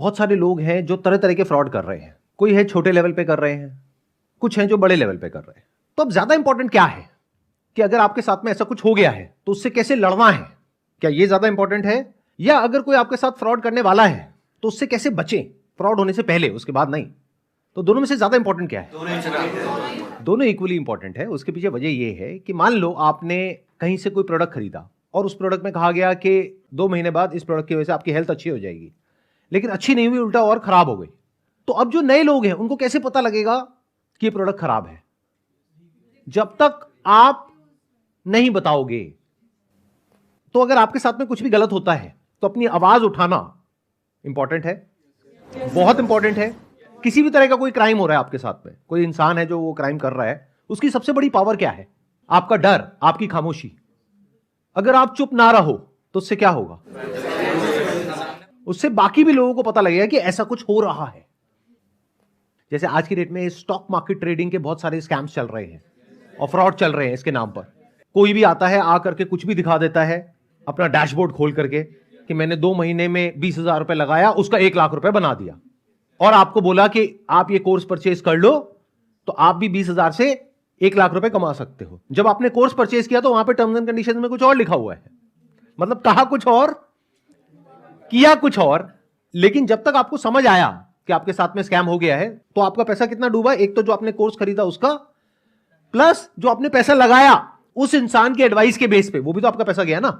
बहुत सारे लोग हैं जो तरह तरह के फ्रॉड कर रहे हैं। कोई है छोटे लेवल पे कर रहे हैं, कुछ हैं जो बड़े लेवल पे कर रहे हैं। तो अब ज्यादा इंपॉर्टेंट क्या है कि अगर आपके साथ में ऐसा कुछ हो गया है तो उससे कैसे लड़ना है, क्या ये ज्यादा इंपॉर्टेंट है? या अगर कोई आपके साथ फ्रॉड करने वाला है तो उससे कैसे बचें, फ्रॉड होने से पहले, उसके बाद नहीं? तो दोनों में से ज्यादा इंपॉर्टेंट क्या है? दोनों इक्वली इंपॉर्टेंट है। उसके पीछे वजह यह है कि मान लो आपने कहीं से कोई प्रोडक्ट खरीदा और उस प्रोडक्ट में कहा गया कि 2 महीने बाद इस प्रोडक्ट की वजह से आपकी हेल्थ अच्छी हो जाएगी, लेकिन अच्छी नहीं हुई, उल्टा और खराब हो गई। तो अब जो नए लोग हैं उनको कैसे पता लगेगा कि ये प्रोडक्ट खराब है? जब तक आप नहीं बताओगे। तो अगर आपके साथ में कुछ भी गलत होता है तो अपनी आवाज उठाना इंपॉर्टेंट है, बहुत इंपॉर्टेंट है। किसी भी तरह का कोई क्राइम हो रहा है आपके साथ में, कोई इंसान है जो वो क्राइम कर रहा है, उसकी सबसे बड़ी पावर क्या है? आपका डर, आपकी खामोशी। अगर आप चुप ना रहो तो उससे क्या होगा? उससे बाकी भी लोगों को पता लगेगा कि ऐसा कुछ हो रहा है। जैसे आज की डेट में स्टॉक मार्केट ट्रेडिंग के बहुत सारे स्कैम्स चल रहे हैं और फ्रॉड चल रहे हैं इसके नाम पर। कोई भी आता है, आकर के कुछ भी दिखा देता है अपना डैशबोर्ड खोल करके कि मैंने 2 महीने में 20,000 रुपए लगाया, उसका 1 लाख रुपए बना दिया, और आपको बोला कि आप ये कोर्स परचेज कर लो तो आप भी 20,000 से 1 लाख रुपए कमा सकते हो। जब आपने कोर्स परचेज किया तो वहां पे टर्म्स एंड कंडीशन में कुछ और लिखा हुआ है, मतलब कहा कुछ और, किया कुछ और। लेकिन जब तक आपको समझ आया कि आपके साथ में स्कैम हो गया है तो आपका पैसा कितना डूबा? एक तो जो आपने कोर्स खरीदा उसका, प्लस जो आपने पैसा लगाया उस इंसान के एडवाइस के बेस पे, वो भी तो आपका पैसा गया ना।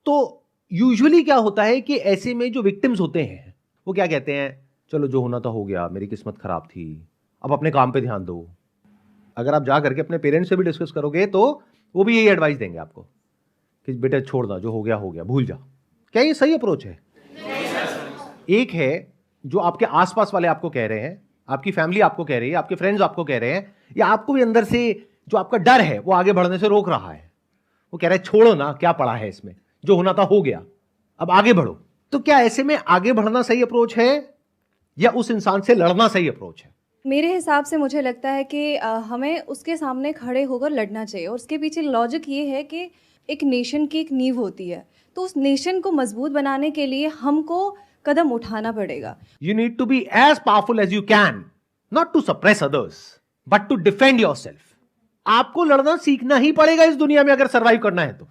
तो यूजुअली क्या होता है कि ऐसे में जो विक्टिम्स होते हैं वो क्या कहते हैं, चलो जो होना था हो गया, मेरी किस्मत खराब थी, अब अपने काम पे ध्यान दो। अगर आप जा करके अपने पेरेंट्स से भी डिस्कस करोगे तो वो भी यही एडवाइस देंगे आपको कि बेटा छोड़ दो, जो हो गया, भूल जा। क्या ये सही अप्रोच है? एक है जो आपके आसपास वाले आपको कह रहे हैं, आपकी फैमिली आपको कह रही है, आपके फ्रेंड्स आपको कह रहे हैं, या आपको भी अंदर से जो आपका डर है वो आगे बढ़ने से रोक रहा है। वो कह रहा है छोड़ो ना, क्या पड़ा है इसमें, जो होना था हो गया, अब आगे बढ़ो। तो क्या ऐसे में आगे बढ़ना सही अप्रोच है या उस इंसान से लड़ना सही अप्रोच है? मेरे हिसाब से मुझे लगता है कि हमें उसके सामने खड़े होकर लड़ना चाहिए। और उसके पीछे लॉजिक ये है कि एक नेशन की एक नींव होती है, तो उस नेशन को मजबूत बनाने के लिए हमको कदम उठाना पड़ेगा। You need to be as powerful as you can, not to suppress others, but to defend yourself. आपको लड़ना सीखना ही पड़ेगा इस दुनिया में अगर सरवाइव करना है तो।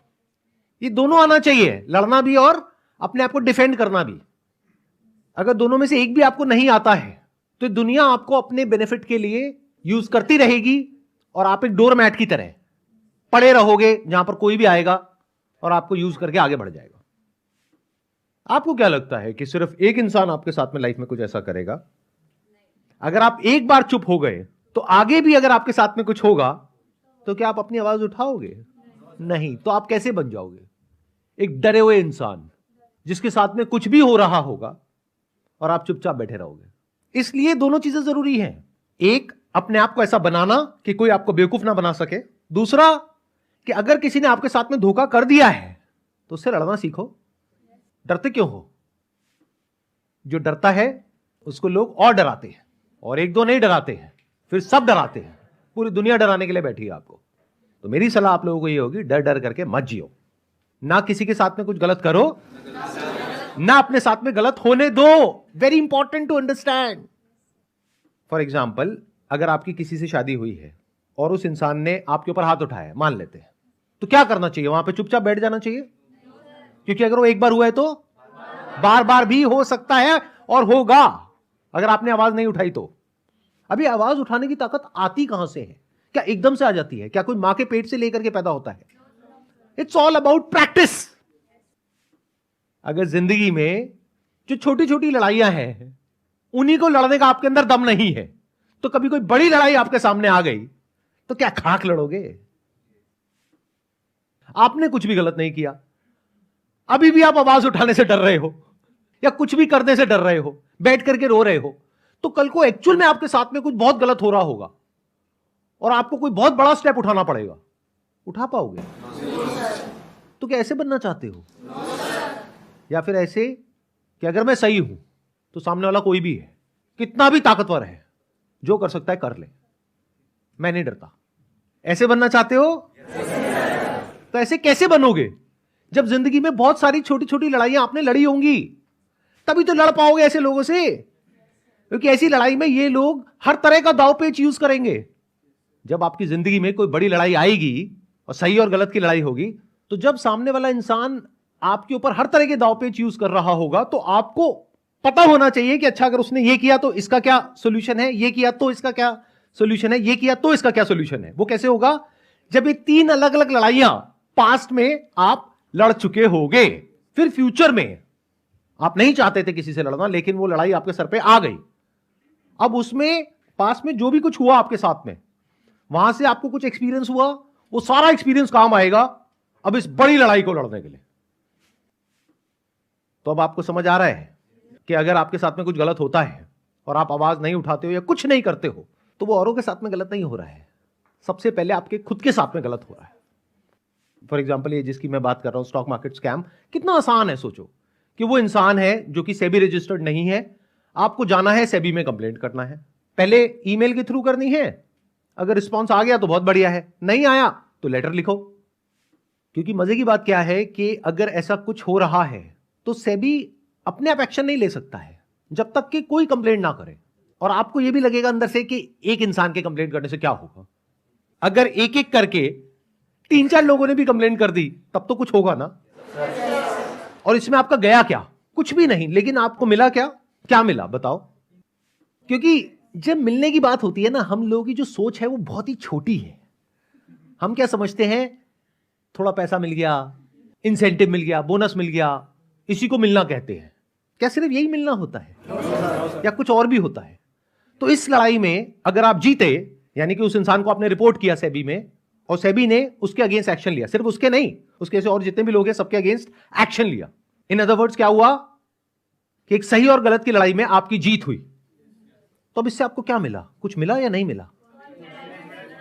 ये दोनों आना चाहिए, लड़ना भी और अपने आप को डिफेंड करना भी। अगर दोनों में से एक भी आपको नहीं आता है तो दुनिया आपको अपने बेनिफिट के लिए यूज करती रहेगी और आप एक डोरमैट की तरह पड़े रहोगे जहां पर कोई भी आएगा और आपको यूज करके आगे बढ़ जाएगा। आपको क्या लगता है कि सिर्फ एक इंसान आपके साथ में लाइफ में कुछ ऐसा करेगा? अगर आप एक बार चुप हो गए तो आगे भी अगर आपके साथ में कुछ होगा तो क्या आप अपनी आवाज उठाओगे? नहीं। तो आप कैसे बन जाओगे? एक डरे हुए इंसान जिसके साथ में कुछ भी हो रहा होगा और आप चुपचाप बैठे रहोगे। इसलिए दोनों चीजें जरूरी हैं। एक, अपने आप को ऐसा बनाना कि कोई आपको बेवकूफ ना बना सके। दूसरा, कि अगर किसी ने आपके साथ में धोखा कर दिया है तो उससे लड़ना सीखो। डरते क्यों हो? जो डरता है उसको लोग और डराते हैं, और एक दो नहीं डराते हैं, फिर सब डराते हैं। पूरी दुनिया डराने के लिए बैठी है आपको। तो मेरी सलाह आप लोगों को ये होगी, डर डर करके मत जियो। ना किसी के साथ में कुछ गलत करो, ना अपने साथ में गलत होने दो। Very important to understand. For example, अगर आपकी किसी से शादी हुई है और उस इंसान ने आपके ऊपर हाथ उठाया, मान लेते हैं, तो क्या करना चाहिए? वहां पे चुपचाप बैठ जाना चाहिए? क्योंकि अगर वो एक बार हुआ है तो बार बार भी हो सकता है और होगा अगर आपने आवाज नहीं उठाई तो। अभी आवाज उठाने की ताकत आती कहां से है? क्या एकदम से आ जाती है? क्या कोई मां के पेट से लेकर के पैदा होता है? It's all about practice. अगर जिंदगी में जो छोटी छोटी लड़ाइयां हैं उन्हीं को लड़ने का आपके अंदर दम नहीं है, तो कभी कोई बड़ी लड़ाई आपके सामने आ गई तो क्या खाक लड़ोगे? आपने कुछ भी गलत नहीं किया, अभी भी आप आवाज उठाने से डर रहे हो या कुछ भी करने से डर रहे हो, बैठ करके रो रहे हो, तो कल को एक्चुअल में आपके साथ में कुछ बहुत गलत हो रहा होगा और आपको कोई बहुत बड़ा स्टेप उठाना पड़ेगा। उठा पाओगे? तो क्या ऐसे बनना चाहते हो, या फिर ऐसे कि अगर मैं सही हूं तो सामने वाला कोई भी है, कितना भी ताकतवर है, जो कर सकता है कर ले, मैं नहीं डरता? ऐसे बनना चाहते हो? तो ऐसे कैसे बनोगे जब जिंदगी में बहुत सारी छोटी छोटी लड़ाइयां आपने लड़ी होंगी? तभी तो लड़ पाओगे ऐसे लोगों से, क्योंकि ऐसी लड़ाई में ये लोग हर तरह का दाव पेच यूज करेंगे। जब आपकी जिंदगी में कोई बड़ी लड़ाई आएगी और सही और गलत की लड़ाई होगी, तो जब सामने वाला इंसान आपके ऊपर हर तरह के दाव पेच यूज कर रहा होगा, तो आपको पता होना चाहिए कि अच्छा अगर उसने ये किया तो इसका क्या सोल्यूशन है, ये किया तो इसका क्या सोल्यूशन है, ये किया तो इसका क्या सोल्यूशन है। वो कैसे होगा? जब ये 3 अलग अलग लड़ाइयां पास्ट में आप लड़ चुके होगे, फिर फ्यूचर में आप नहीं चाहते थे किसी से लड़ना, लेकिन वो लड़ाई आपके सर पे आ गई। अब उसमें पास्ट में जो भी कुछ हुआ आपके साथ में, वहां से आपको कुछ एक्सपीरियंस हुआ, वो सारा एक्सपीरियंस काम आएगा अब इस बड़ी लड़ाई को लड़ने के लिए। तो अब आपको समझ आ रहा है कि अगर आपके साथ में कुछ गलत होता है और आप आवाज नहीं उठाते हो या कुछ नहीं करते हो, तो वो औरों के साथ में गलत नहीं हो रहा है, सबसे पहले आपके खुद के साथ में गलत हो रहा है। फॉर एग्जाम्पल, ये जिसकी मैं बात कर रहा हूं, स्टॉक मार्केट स्कैम, कितना आसान है। सोचो कि वो इंसान है जो कि सेबी रजिस्टर्ड नहीं है, आपको जाना है सेबी में कंप्लेंट करना है। पहले ईमेल के थ्रू करनी है, अगर रिस्पॉन्स आ गया तो बहुत बढ़िया है, नहीं आया तो लेटर लिखो। क्योंकि मजे की बात क्या है कि अगर ऐसा कुछ हो रहा है तो सेबी अपने आप एक्शन नहीं ले सकता है जब तक कि कोई कंप्लेंट ना करे। और आपको यह भी लगेगा अंदर से कि एक इंसान के कंप्लेंट करने से क्या होगा। अगर एक एक करके 3-4 लोगों ने भी कंप्लेंट कर दी तब तो कुछ होगा ना। और इसमें आपका गया क्या? कुछ भी नहीं। लेकिन आपको मिला क्या? क्या मिला बताओ? क्योंकि जब मिलने की बात होती है ना, हम लोगों की जो सोच है वो बहुत ही छोटी है। हम क्या समझते हैं, थोड़ा पैसा मिल गया, इंसेंटिव मिल गया, बोनस मिल गया, इसी को मिलना कहते हैं। क्या सिर्फ यही मिलना होता है या कुछ और भी होता है? तो इस लड़ाई में अगर आप जीते, यानी कि उस इंसान को आपने रिपोर्ट किया सेबी में और सेबी ने उसके अगेंस्ट एक्शन लिया, सिर्फ उसके नहीं, उसके से और जितने भी लोग हैं सबके अगेंस्ट एक्शन लिया। इन अदर वर्ड्स क्या हुआ कि एक सही और गलत की लड़ाई में आपकी जीत हुई। तो अब इससे आपको क्या मिला? कुछ मिला या नहीं मिला?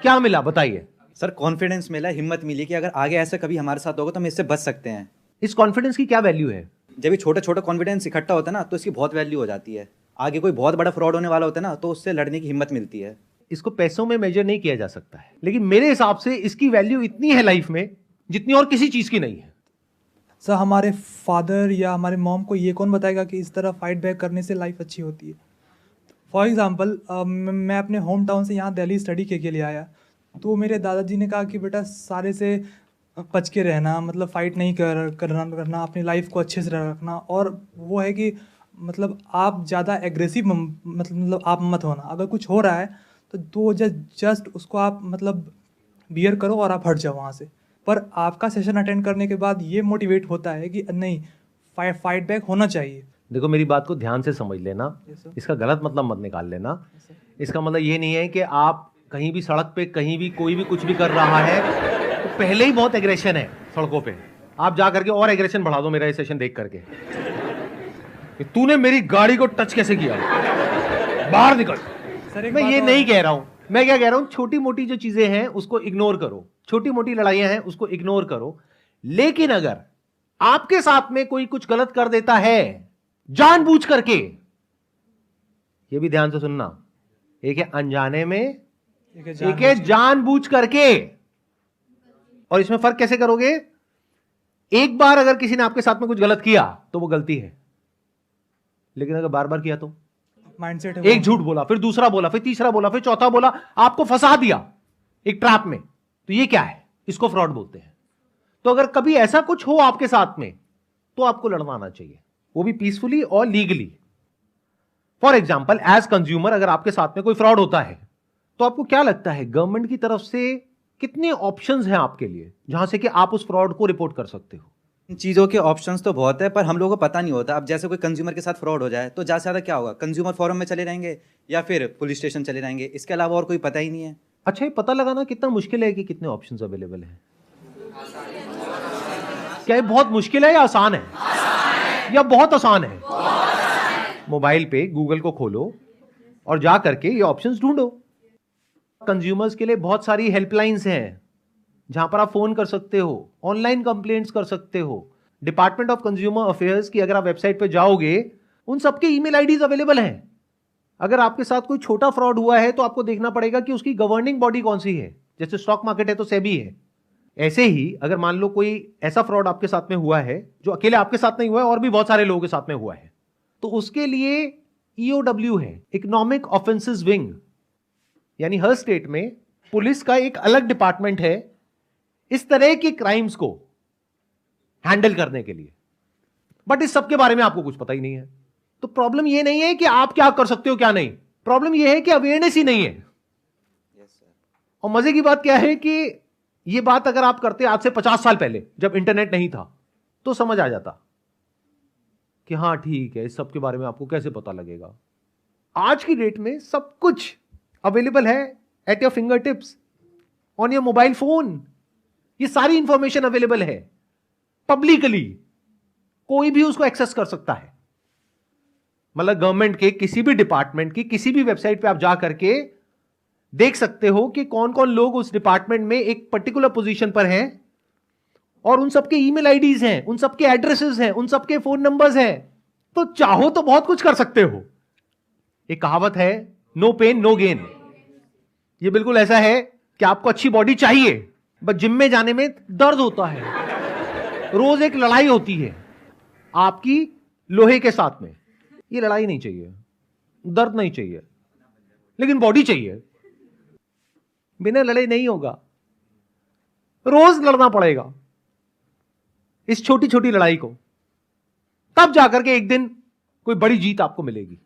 क्या मिला बताइए? सर कॉन्फिडेंस मिला, हिम्मत मिली कि अगर आगे ऐसा कभी हमारे साथ होगा तो हम इससे बच सकते हैं। इस कॉन्फिडेंस की क्या वैल्यू है? जब ये छोटा छोटा कॉन्फिडेंस इकट्ठा होता है ना, तो इसकी बहुत वैल्यू हो जाती है। आगे कोई बहुत बड़ा फ्रॉड होने वाला होता है ना, तो उससे लड़ने की हिम्मत मिलती है। इसको पैसों में मेजर नहीं किया जा सकता है, लेकिन मेरे हिसाब से इसकी वैल्यू इतनी है लाइफ में जितनी और किसी चीज की नहीं है। सर हमारे फादर या हमारे मॉम को ये कौन बताएगा कि इस तरह फाइट बैक करने से लाइफ अच्छी होती है। फॉर एग्जांपल मैं अपने होम टाउन से यहाँ दिल्ली स्टडी के लिए आया, तो मेरे दादाजी ने कहा कि बेटा सारे से बच के रहना, मतलब फ़ाइट नहीं करना, अपनी लाइफ को अच्छे से रखना। और वो है कि मतलब आप ज़्यादा एग्रेसिव मतलब आप मत होना। अगर कुछ हो रहा है तो जस्ट उसको आप मतलब बियर करो और आप हट जाओ वहाँ से। पर आपका सेशन अटेंड करने के बाद ये मोटिवेट होता है कि नहीं, फाइट बैक होना चाहिए। देखो मेरी बात को ध्यान से समझ लेना, इसका गलत मतलब मत निकाल लेना। इसका मतलब ये नहीं है कि आप कहीं भी सड़क पे कहीं भी कोई भी कुछ भी कर रहा है तो पहले ही बहुत एग्रेशन है सड़कों पे, आप जा करके और एग्रेशन बढ़ा दो मेरा ये सेशन देख करके कि तूने मेरी गाड़ी को टच कैसे किया, बाहर निकल। मैं ये नहीं कह रहा हूं, मैं क्या कह रहा हूं, छोटी मोटी जो चीजें हैं उसको इग्नोर करो, छोटी मोटी लड़ाइयां हैं उसको इग्नोर करो। लेकिन अगर आपके साथ में कोई कुछ गलत कर देता है जानबूझ करके, ये भी ध्यान से सुनना, एक है अनजाने में, एक है जानबूझ करके। और इसमें फर्क कैसे करोगे? एक बार अगर किसी ने आपके साथ में कुछ गलत किया तो वो गलती है, लेकिन अगर बार बार किया तो माइंडसेट है। एक झूठ बोला, फिर दूसरा बोला, फिर तीसरा बोला, फिर चौथा बोला, आपको फंसा दिया एक ट्रैप में, तो ये क्या है? इसको फ्रॉड बोलते हैं। तो अगर कभी ऐसा कुछ हो आपके साथ में तो आपको लड़ना आना चाहिए, वो भी पीसफुली और legally. For example, as consumer अगर आपके साथ में कोई फ्रॉड होता है तो आपको क्या लगता है गवर्नमेंट की तरफ से कितने ऑप्शंस हैं आपके लिए जहां से कि आप उस फ्रॉड को रिपोर्ट कर सकते हो? इन चीज़ों के ऑप्शंस तो बहुत है, पर हम लोगों को पता नहीं होता। अब जैसे कोई कंज्यूमर के साथ फ्रॉड हो जाए तो ज़्यादा से ज़्यादा क्या होगा, कंज्यूमर फोरम में चले जाएंगे या फिर पुलिस स्टेशन चले जाएंगे, इसके अलावा और कोई पता ही नहीं है। अच्छा, ये पता लगाना कितना मुश्किल है कि कितने ऑप्शंस अवेलेबल हैं? क्या ये बहुत मुश्किल है या आसान है? या बहुत आसान है? मोबाइल पे गूगल को खोलो और जा करके ये ऑप्शंस ढूंढो। कंज्यूमर्स के लिए बहुत सारी हेल्पलाइंस हैं जहां पर आप फोन कर सकते हो, ऑनलाइन कंप्लेंट्स कर सकते हो। डिपार्टमेंट ऑफ कंज्यूमर अफेयर्स की अगर आप वेबसाइट पे जाओगे, उन सबके ईमेल आईडीज अवेलेबल हैं। अगर आपके साथ कोई छोटा फ्रॉड हुआ है तो आपको देखना पड़ेगा कि उसकी गवर्निंग बॉडी कौन सी है। जैसे स्टॉक मार्केट है तो सेबी है। ऐसे ही अगर मान लो कोई ऐसा फ्रॉड आपके साथ में हुआ है जो अकेले आपके साथ नहीं हुआ है और भी बहुत सारे लोगों के साथ में हुआ है, तो उसके लिए EOW है, इकोनॉमिक ऑफेंसेस विंग, यानी हर स्टेट में पुलिस का एक अलग डिपार्टमेंट है इस तरह के क्राइम्स को हैंडल करने के लिए। बट इस सब के बारे में आपको कुछ पता ही नहीं है। तो प्रॉब्लम यह नहीं है कि आप क्या कर सकते हो क्या नहीं, प्रॉब्लम यह है कि अवेयरनेस ही नहीं है। और मजे की बात क्या है कि यह बात अगर आप करते आज से 50 साल पहले जब इंटरनेट नहीं था तो समझ आ जाता कि हां ठीक है, इस सब के बारे में आपको कैसे पता लगेगा। आज की डेट में सब कुछ अवेलेबल है at your finger tips on your mobile phone. ये सारी इंफॉर्मेशन अवेलेबल है पब्लिकली, कोई भी उसको एक्सेस कर सकता है। मतलब गवर्नमेंट के किसी भी डिपार्टमेंट की किसी भी वेबसाइट पे आप जा करके देख सकते हो कि कौन कौन लोग उस डिपार्टमेंट में एक पर्टिकुलर पोजीशन पर हैं, और उन सबके ईमेल आईडीज हैं, उन सबके एड्रेसेस हैं, उन सबके फोन नंबर्स हैं। तो चाहो तो बहुत कुछ कर सकते हो। एक कहावत है, नो पेन नो गेन। ये बिल्कुल ऐसा है कि आपको अच्छी बॉडी चाहिए, बस जिम में जाने में दर्द होता है, रोज एक लड़ाई होती है आपकी लोहे के साथ में। ये लड़ाई नहीं चाहिए, दर्द नहीं चाहिए, लेकिन बॉडी चाहिए। बिना लड़े नहीं होगा, रोज लड़ना पड़ेगा इस छोटी छोटी लड़ाई को, तब जाकर के एक दिन कोई बड़ी जीत आपको मिलेगी।